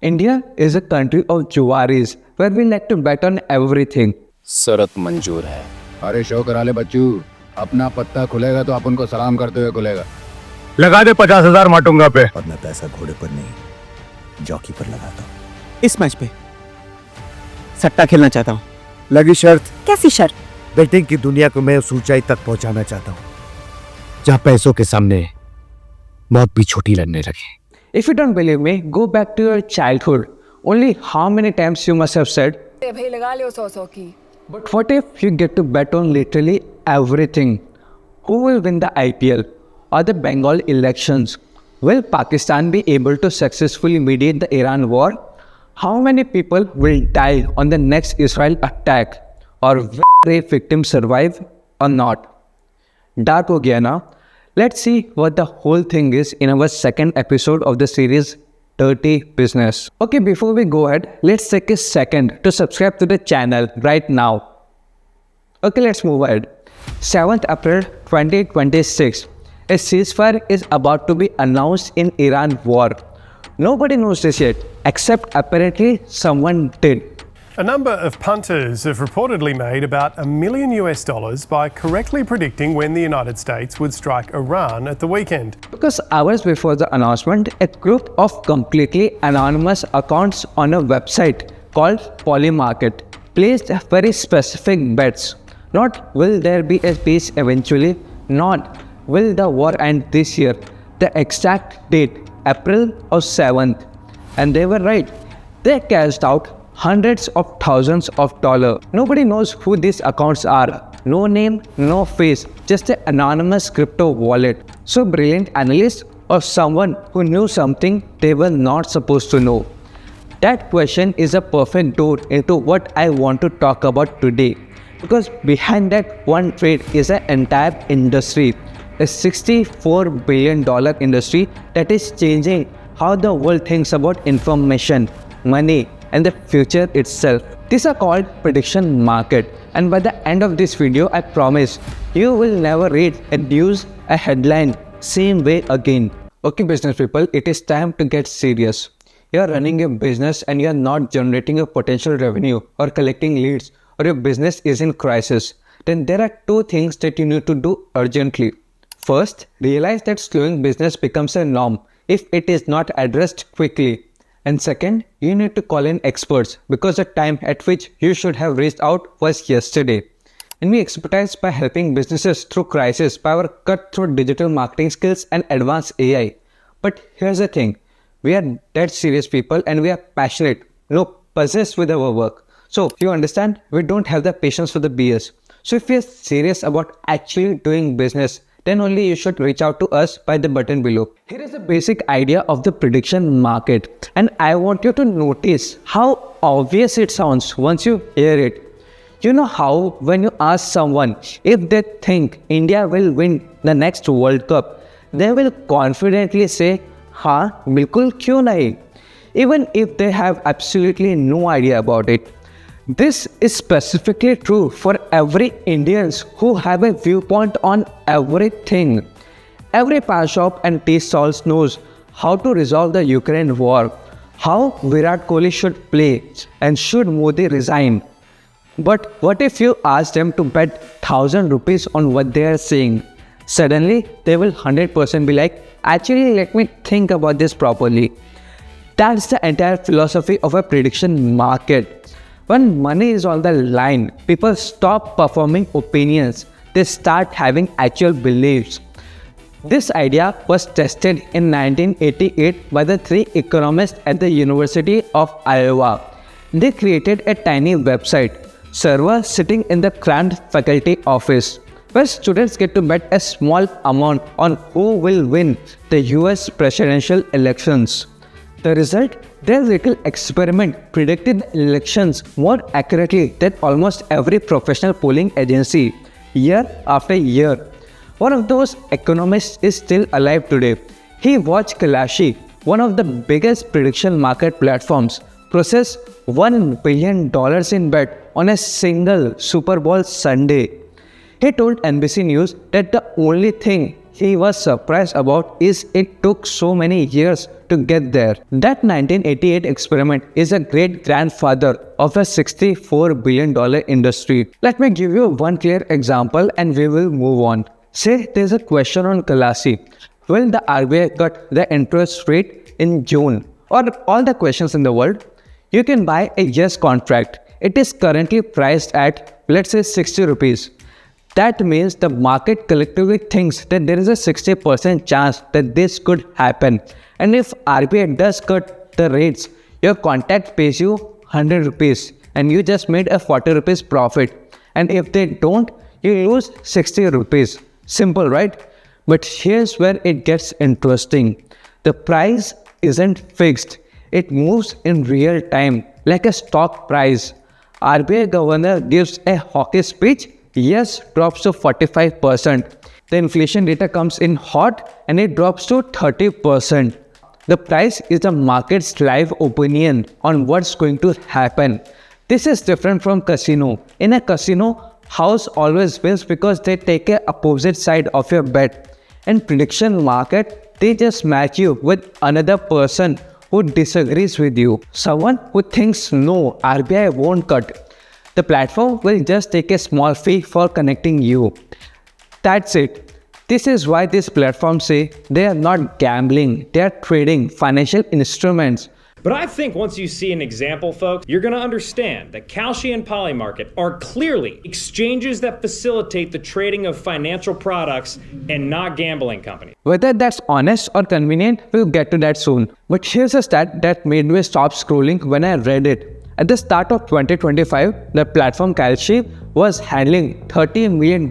India is a country of juaris where we like to bet on everything. शरत मंजूर है। अरे show करा ले बच्चू, अपना पत्ता खुलेगा तो अपन को सलाम करते हुए खुलेगा। लगा दे 50,000 माटुंगा पे। और मैं पैसा घोड़े पर नहीं जॉकी पर लगाता हूँ। इस मैच पे सट्टा खेलना चाहता हूँ। लगी शर्त। कैसी शर्त? बेटिंग की दुनिया को मैं उस ऊंचाई तक पहुंचाना चाहता हूँ जहाँ पैसों के सामने मौत भी छोटी लगने लगे। If you don't believe me, go back to your childhood. Only how many times you must have said, भाई लगा ले 100 की। but what if you get to bet on literally everything? Who will win the IPL or the Bengal elections? Will Pakistan be able to successfully mediate the Iran war? How many people will die on the next Israel attack? Or will rape victims survive or not? Dark ho gaya na? Let's see what the whole thing is in our second episode of the series Dirty Business. Okay, before we go ahead, let's take a second to subscribe to the channel right now. Okay, let's move ahead. 7th April 2026. A ceasefire is about to be announced in Iran war. Nobody knows this yet, except apparently someone did. A number of punters have reportedly made about $1 million by correctly predicting when the United States would strike Iran at the weekend. Because hours before the announcement, a group of completely anonymous accounts on a website called Polymarket placed very specific bets. Not will there be a peace eventually, not will the war end this year. The exact date, April 7th. And they were right. They cashed out hundreds of thousands of dollars. Nobody knows who these accounts are. No name, no face, just an anonymous crypto wallet. So brilliant analyst or someone who knew something they were not supposed to know. That question is a perfect door into what I want to talk about today. Because behind that one trade is an entire industry. A $64 billion industry that is changing how the world thinks about information, money, and the future itself. These are called prediction market, and by the end of this video, I promise you will never read a news, a headline same way again. Okay business people, it is time to get serious. You are running a business and you are not generating a potential revenue or collecting leads, or your business is in crisis. Then there are two things that you need to do urgently. First, realize that slowing business becomes a norm if it is not addressed quickly. And second, you need to call in experts because the time at which you should have reached out was yesterday. And we expertise by helping businesses through crisis by our cut-throat digital marketing skills and advanced AI. But here's the thing, we are dead serious people and we are passionate, possessed with our work. So you understand, we don't have the patience for the BS. So if you're serious about actually doing business, then only you should reach out to us by the button below. Here is the basic idea of the prediction market, and I want you to notice how obvious it sounds once you hear it. You know how when you ask someone if they think India will win the next World Cup, they will confidently say, "हाँ, बिल्कुल क्यों नहीं?" even if they have absolutely no idea about it. This is specifically true for every Indians who have a viewpoint on everything. Every pan shop and tea stalls knows how to resolve the Ukraine war, how Virat Kohli should play, and should Modi resign. But what if you ask them to bet 1,000 rupees on what they are saying? Suddenly, they will 100% be like, actually let me think about this properly. That's the entire philosophy of a prediction market. When money is on the line, people stop performing opinions. They start having actual beliefs. This idea was tested in 1988 by the three economists at the University of Iowa. They created a tiny website server sitting in the cramped faculty office, where students get to bet a small amount on who will win the US presidential elections. The result? Their little experiment predicted the elections more accurately than almost every professional polling agency, year after year. One of those economists is still alive today. He watched Kalashi, one of the biggest prediction market platforms, process $1 billion in bet on a single Super Bowl Sunday. He told NBC News that the only thing he was surprised about is it took so many years to get there. That 1988 experiment is a great grandfather of a $64 billion industry. Let me give you one clear example and we will move on. Say there's a question on Kalasi. Will the RBI cut the interest rate in June? Or all the questions in the world. You can buy a yes contract. It is currently priced at, let's say, 60 rupees. That means the market collectively thinks that there is a 60% chance that this could happen. And if RBI does cut the rates, your contact pays you 100 rupees and you just made a 40 rupees profit. And if they don't, you lose 60 rupees. Simple, right? But here's where it gets interesting. The price isn't fixed. It moves in real time, like a stock price. RBI governor gives a hawkish speech, yes drops to 45%. The inflation data comes in hot and it drops to 30%. The price is the market's live opinion on what's going to happen. This is different from casino. In a casino, house always wins because they take a opposite side of your bet. In prediction market, they just match you with another person who disagrees with you. Someone who thinks no, RBI won't cut. The platform will just take a small fee for connecting you. That's it. This is why these platforms say they are not gambling, they are trading financial instruments. But I think once you see an example, folks, you're going to understand that Kalshi and Polymarket are clearly exchanges that facilitate the trading of financial products and not gambling companies. Whether that's honest or convenient, we'll get to that soon. But here's a stat that made me stop scrolling when I read it. At the start of 2025, the platform Kalshi was handling $30 million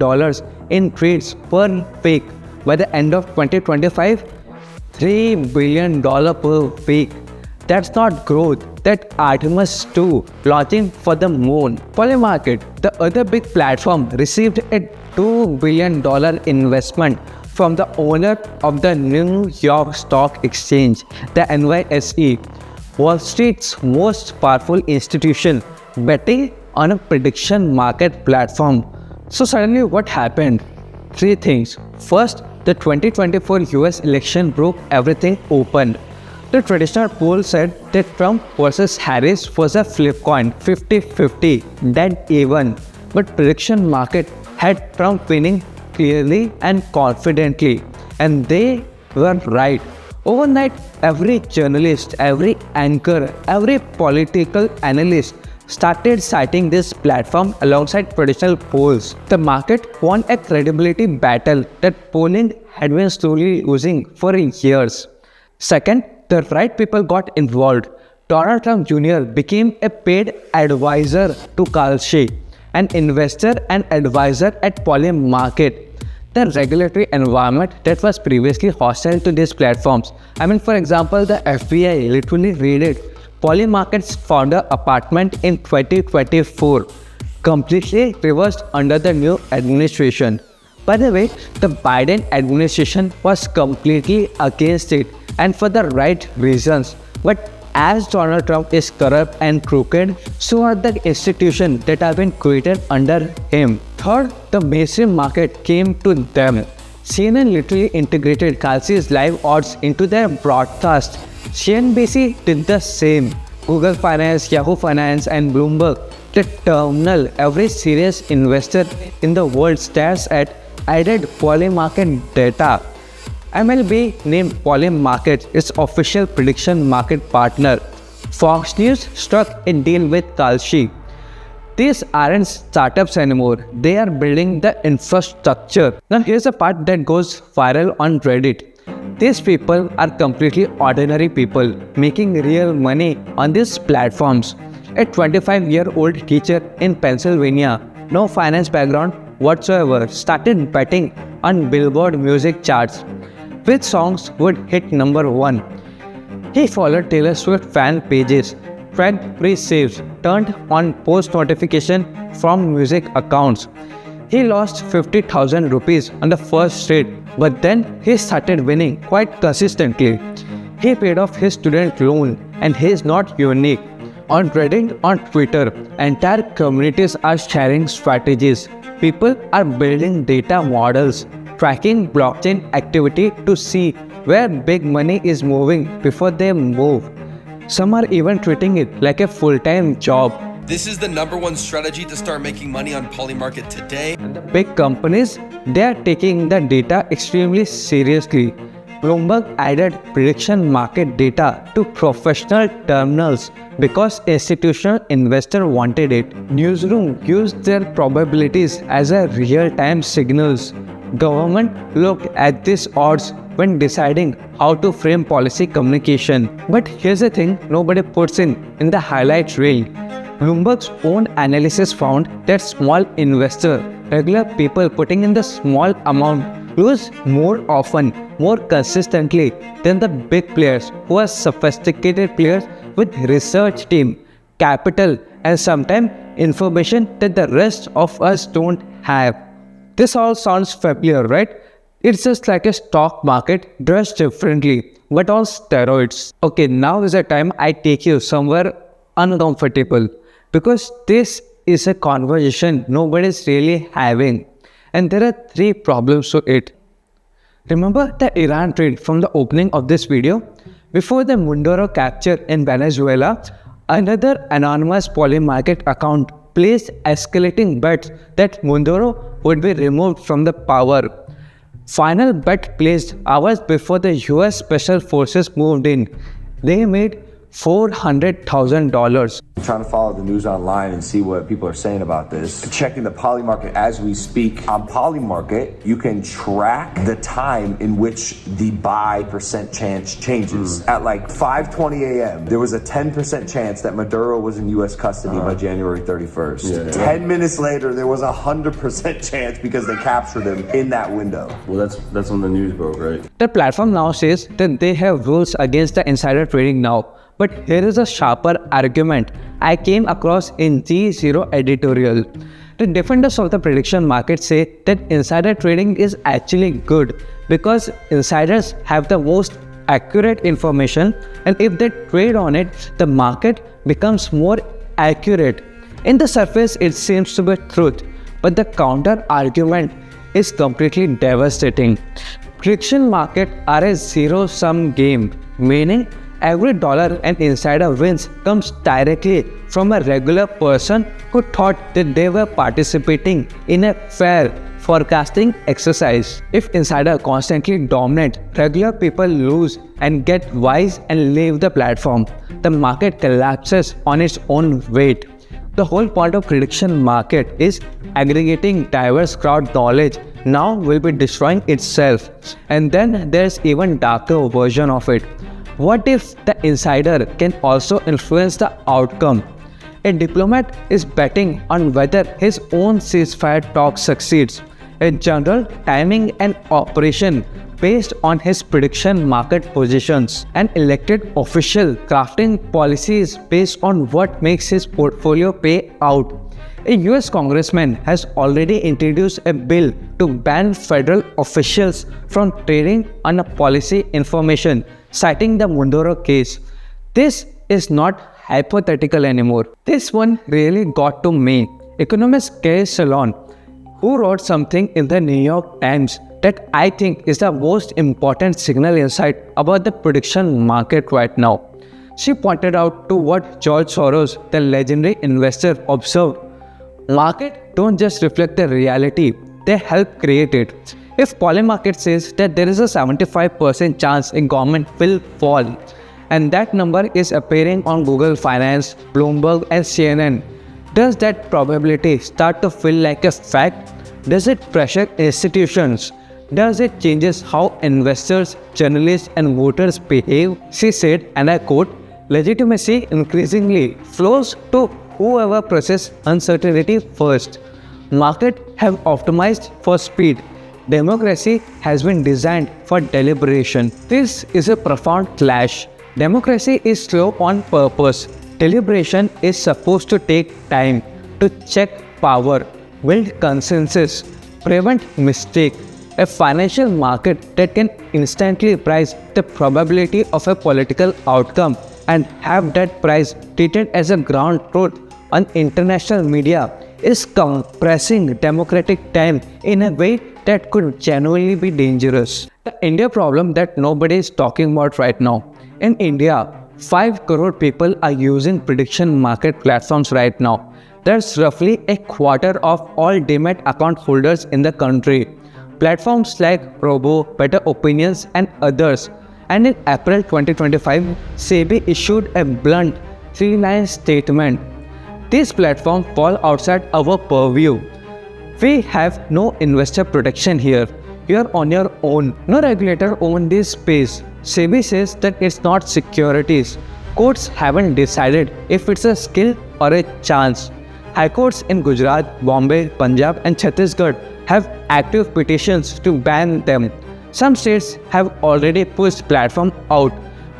in trades per week. By the end of 2025, $3 billion per week. That's not growth, that's Artemis 2 launching for the moon. Polymarket, the other big platform, received a $2 billion investment from the owner of the New York Stock Exchange, the NYSE, Wall Street's most powerful institution, betting on a prediction market platform. So suddenly what happened? Three things. First, the 2024 US election broke everything open. The traditional poll said that Trump versus Harris was a flip coin, 50-50, dead even. But prediction market had Trump winning clearly and confidently. And they were right. Overnight, every journalist, every anchor, every political analyst started citing this platform alongside traditional polls. The market won a credibility battle that polling had been slowly losing for years. Second, the right people got involved. Donald Trump Jr. became a paid advisor to Kalshi, an investor and advisor at Polymarket. The regulatory environment that was previously hostile to these platforms. For example, the FBI literally raided Polymarket's founder apartment in 2024, completely reversed under the new administration. By the way, the Biden administration was completely against it, and for the right reasons. But as Donald Trump is corrupt and crooked, so are the institutions that have been created under him. Third, the mainstream market came to them. CNN literally integrated Kalsi's live odds into their broadcast. CNBC did the same. Google Finance, Yahoo Finance and Bloomberg, the terminal every serious investor in the world stares at, added Polymarket data. MLB named Polymarket its official prediction market partner. Fox News struck a deal with Kalshi. These aren't startups anymore, they are building the infrastructure. Now here's a part that goes viral on Reddit. These people are completely ordinary people making real money on these platforms. A 25-year-old teacher in Pennsylvania, no finance background whatsoever, started betting on Billboard music charts. Which songs would hit number 1? He followed Taylor Swift fan pages, tracked pre-saves, turned on post notification from music accounts. He lost 50,000 rupees on the first trade, but then he started winning quite consistently. He paid off his student loan, and he is not unique. On Reddit, on Twitter, entire communities are sharing strategies. People are building data models, tracking blockchain activity to see where big money is moving before they move. Some are even treating it like a full-time job. This is the #1 strategy to start making money on Polymarket today. Big companies, they are taking the data extremely seriously. Bloomberg added prediction market data to professional terminals because institutional investors wanted it. Newsroom used their probabilities as a real-time signals. Government looked at these odds when deciding how to frame policy communication. But here's the thing nobody puts in the highlight reel. Bloomberg's own analysis found that small investors, regular people putting in the small amount, lose more often, more consistently than the big players who are sophisticated players with research team, capital, and sometimes information that the rest of us don't have. This all sounds familiar, right? It's just like a stock market dressed differently, but on steroids. Okay, now is the time I take you somewhere uncomfortable, because this is a conversation nobody's really having. And there are 3 problems to it. Remember the Iran trade from the opening of this video? Before the Mundoro capture in Venezuela, another anonymous Polymarket account placed escalating bets that Mundoro would be removed from the power. Final bet placed hours before the US Special Forces moved in. They made $400,000. I'm trying to follow the news online and see what people are saying about this. Checking the Polymarket as we speak. On Polymarket, you can track the time in which the buy percent chance changes. At like 5:20 a.m., there was a 10% chance that Maduro was in U.S. custody by January 31st. 10 minutes later, there was a 100% chance because they captured him in that window. Well, that's when the news broke, right? The platform now says that they have rules against the insider trading now. But here is a sharper argument I came across in G0 editorial. The defenders of the prediction market say that insider trading is actually good because insiders have the most accurate information, and if they trade on it, the market becomes more accurate. In the surface, it seems to be truth, but the counter argument is completely devastating. Prediction markets are a zero-sum game, meaning every dollar an insider wins comes directly from a regular person who thought that they were participating in a fair forecasting exercise. If insiders constantly dominate, regular people lose and get wise and leave the platform. The market collapses on its own weight. The whole point of prediction market is aggregating diverse crowd knowledge now will be destroying itself. And then there's even darker version of it. What if the insider can also influence the outcome? A diplomat is betting on whether his own ceasefire talk succeeds. A general timing an operation based on his prediction market positions. An elected official crafting policies based on what makes his portfolio pay out. A US congressman has already introduced a bill to ban federal officials from trading on a policy information, citing the Mundoro case. This is not hypothetical anymore. This one really got to me. Economist K. Salon, who wrote something in the New York Times that I think is the most important signal insight about the prediction market right now. She pointed out to what George Soros, the legendary investor, observed. Markets don't just reflect the reality, they help create it. If Polymarket says that there is a 75% chance a government will fall, and that number is appearing on Google Finance, Bloomberg and CNN, does that probability start to feel like a fact? Does it pressure institutions? Does it changes how investors, journalists and voters behave? She said, and I quote, legitimacy increasingly flows to whoever processes uncertainty first. Markets have optimized for speed. Democracy has been designed for deliberation. This is a profound clash. Democracy is slow on purpose. Deliberation is supposed to take time to check power, build consensus, prevent mistake. A financial market that can instantly price the probability of a political outcome and have that price treated as a ground truth on international media is compressing democratic time in a way that could genuinely be dangerous. The India problem that nobody is talking about right now. In India, 5 crore people are using prediction market platforms right now. That's roughly a quarter of all Demat account holders in the country. Platforms like Robo, Better Opinions and others. And in April 2025, SEBI issued a blunt 3-line statement. These platforms fall outside our purview. We have no investor protection here. You are on your own. No regulator owns this space. SEBI says that it's not securities. Courts haven't decided if it's a skill or a chance. High courts in Gujarat, Bombay, Punjab and Chhattisgarh have active petitions to ban them. Some states have already pushed platform out.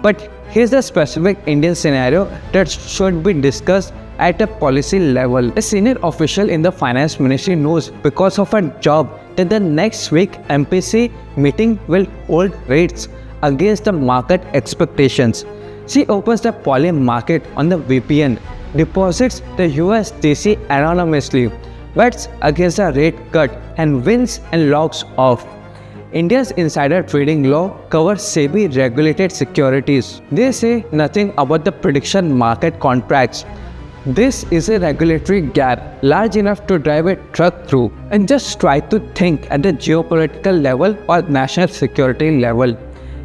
But here's the specific Indian scenario that should be discussed at a policy level. A senior official in the finance ministry knows because of her job that the next week MPC meeting will hold rates against the market expectations. She opens the poly market on the VPN, deposits the USDC anonymously, bets against a rate cut and wins and logs off. India's insider trading law covers SEBI regulated securities. They say nothing about the prediction market contracts. This is a regulatory gap large enough to drive a truck through. And just try to think at the geopolitical level or national security level.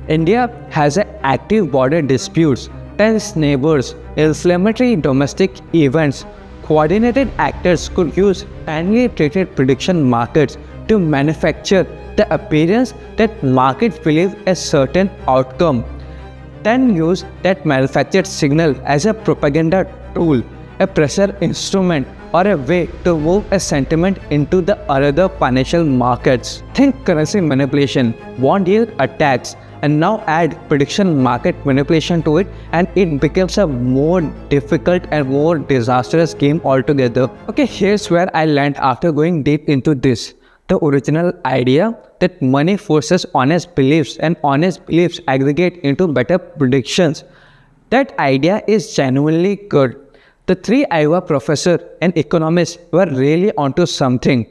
India has active border disputes, tense neighbors, inflammatory domestic events. Coordinated actors could use finely traded prediction markets to manufacture the appearance that markets believe a certain outcome, then use that manufactured signal as a propaganda tool, a pressure instrument, or a way to move a sentiment into the other financial markets. Think currency manipulation, bond yield attacks, and now add prediction market manipulation to it, and it becomes a more difficult and more disastrous game altogether. Okay, here's where I land after going deep into this. The original idea that money forces honest beliefs and honest beliefs aggregate into better predictions. That idea is genuinely good. The 3 Iowa professors and economists were really onto something.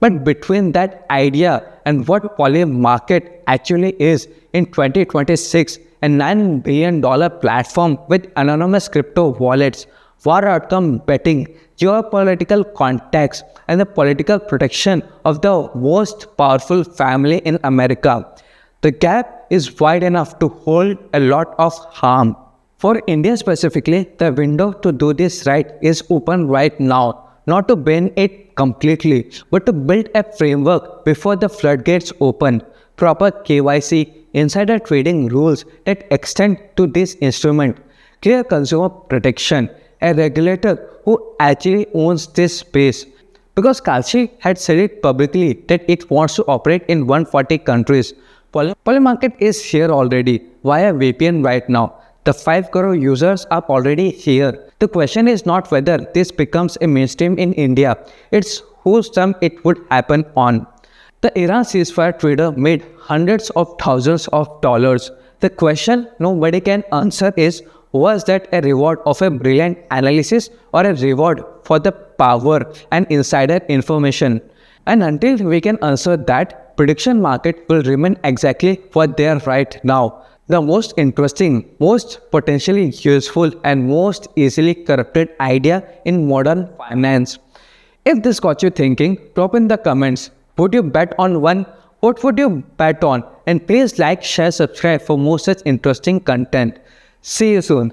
But between that idea and what poly market actually is in 2026, a $9 billion platform with anonymous crypto wallets, war outcome betting, geopolitical context, and the political protection of the most powerful family in America, the gap is wide enough to hold a lot of harm. For India specifically, the window to do this right is open right now, not to ban it completely, but to build a framework before the floodgates open. Proper KYC, insider trading rules that extend to this instrument, clear consumer protection, a regulator who actually owns this space. Because Kalshi had said it publicly that it wants to operate in 140 countries. Poly market is here already via VPN right now. The 5 crore users are already here. The question is not whether this becomes a mainstream in India, it's whose term it would happen on. The Iran ceasefire trader made hundreds of thousands of dollars. The question nobody can answer is, was that a reward of a brilliant analysis or a reward for the power and insider information? And until we can answer that, prediction market will remain exactly what they are right now. The most interesting, most potentially useful and most easily corrupted idea in modern finance. If this got you thinking, drop in the comments. Would you bet on one? What would you bet on? And please like, share, subscribe for more such interesting content. See you soon.